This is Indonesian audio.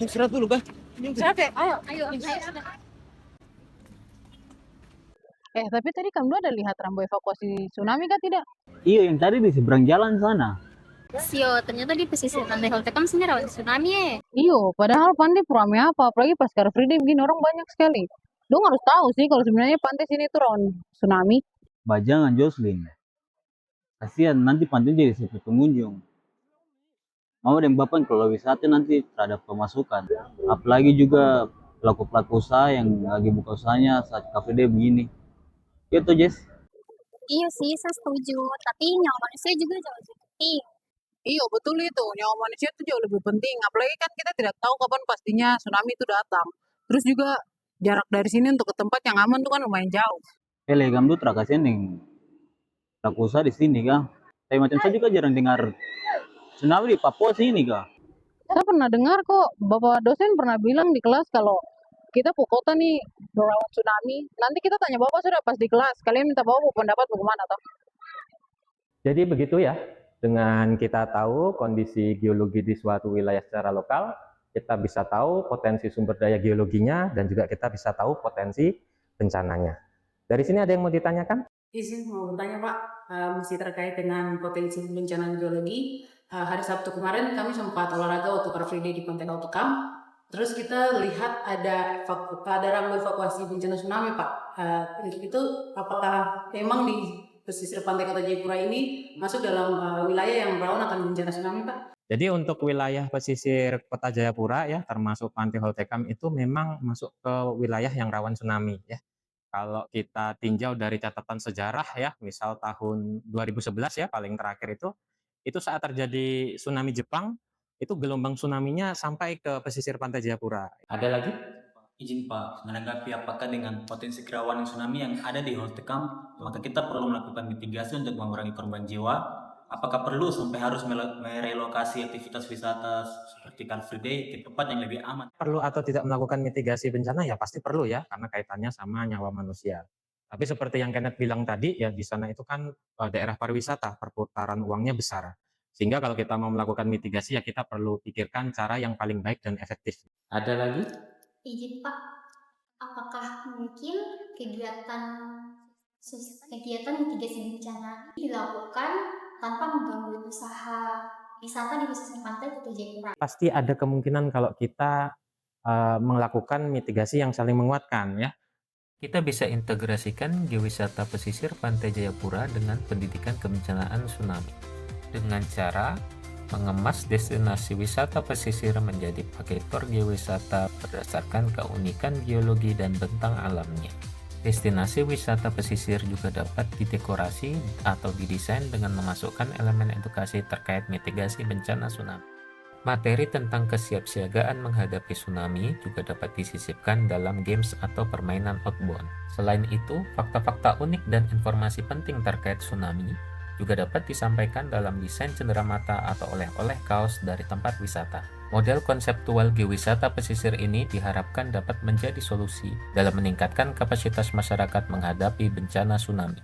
istirahat dulu kah? Istirahat ya? Ayo. Tapi tadi kamu ada lihat rambu evakuasi tsunami kah tidak? Iya, yang tadi di seberang jalan sana. Sio, ternyata di pesisir pantai Holtekam sini rawan tsunami ya. Iyo, padahal pantai rame apa, apalagi pas Car Free Day begini orang banyak sekali. Dong harus tahu sih kalau sebenarnya pantai sini tuh rawan tsunami. Jangan Jocelyn. Kasihan nanti pantai jadi sepi pengunjung. Mau dan bapak kalau wisata nanti terhadap pemasukan. Apalagi juga pelaku-pelaku usaha yang lagi buka usahanya saat cafe day begini. Gitu, Jess. Iya sih, saya setuju. Tapi nyawa manusia juga jauh lebih penting. Iya betul itu, nyawa manusia itu jauh lebih penting. Apalagi kan kita tidak tahu kapan pastinya tsunami itu datang. Terus juga jarak dari sini untuk ke tempat yang aman tuh kan lumayan jauh. Legam tuh kasihan yang pelaku usaha di sini kah. Tapi macam saya juga jarang dengar tsunami di Papua sini kah. Saya pernah dengar kok, Bapak dosen pernah bilang di kelas kalau kita ke kota nih rawan tsunami. Nanti kita tanya Bapak sudah pas di kelas. Kalian minta Bapak pendapat bagaimana toh? Jadi begitu ya, dengan kita tahu kondisi geologi di suatu wilayah secara lokal, kita bisa tahu potensi sumber daya geologinya dan juga kita bisa tahu potensi bencananya. Dari sini ada yang mau ditanyakan? Izin mau bertanya Pak, masih terkait dengan potensi bencana geologi. Hari Sabtu kemarin kami sempat olahraga waktu Car Free Day di Pantai Holtekam. Terus kita lihat ada rambu evakuasi bencana tsunami Pak. Itu apakah memang di pesisir pantai Kota Jayapura ini masuk dalam wilayah yang rawan akan bencana tsunami Pak? Jadi untuk wilayah pesisir Kota Jayapura ya, termasuk Pantai Holtekam itu memang masuk ke wilayah yang rawan tsunami ya. Kalau kita tinjau dari catatan sejarah ya, misal tahun 2011 ya paling terakhir itu saat terjadi tsunami Jepang, itu gelombang tsunami-nya sampai ke pesisir Pantai Jayapura. Ada lagi? Izin Pak, menanggapi apakah dengan potensi kerawanan tsunami yang ada di Holtekam, maka kita perlu melakukan mitigasi untuk mengurangi korban jiwa. Apakah perlu sampai harus merelokasi aktivitas wisata seperti Car Free Day ke tempat yang lebih aman? Perlu atau tidak melakukan mitigasi bencana ya pasti perlu ya, karena kaitannya sama nyawa manusia. Tapi seperti yang Kenneth bilang tadi ya, di sana itu kan daerah pariwisata, perputaran uangnya besar. Sehingga kalau kita mau melakukan mitigasi ya kita perlu pikirkan cara yang paling baik dan efektif. Ada lagi? Izin Pak, apakah mungkin kegiatan mitigasi bencana dilakukan tanpa mengganggu usaha wisata di pesisir pantai Kota Jayapura? Pasti ada kemungkinan kalau kita melakukan mitigasi yang saling menguatkan ya. Kita bisa integrasikan geowisata pesisir Pantai Jayapura dengan pendidikan kebencanaan tsunami dengan cara mengemas destinasi wisata pesisir menjadi paketor geowisata berdasarkan keunikan geologi dan bentang alamnya. Destinasi wisata pesisir juga dapat didekorasi atau didesain dengan memasukkan elemen edukasi terkait mitigasi bencana tsunami. Materi tentang kesiapsiagaan menghadapi tsunami juga dapat disisipkan dalam games atau permainan outbound. Selain itu, fakta-fakta unik dan informasi penting terkait tsunami juga dapat disampaikan dalam desain cenderamata atau oleh-oleh kaos dari tempat wisata. Model konseptual geowisata pesisir ini diharapkan dapat menjadi solusi dalam meningkatkan kapasitas masyarakat menghadapi bencana tsunami.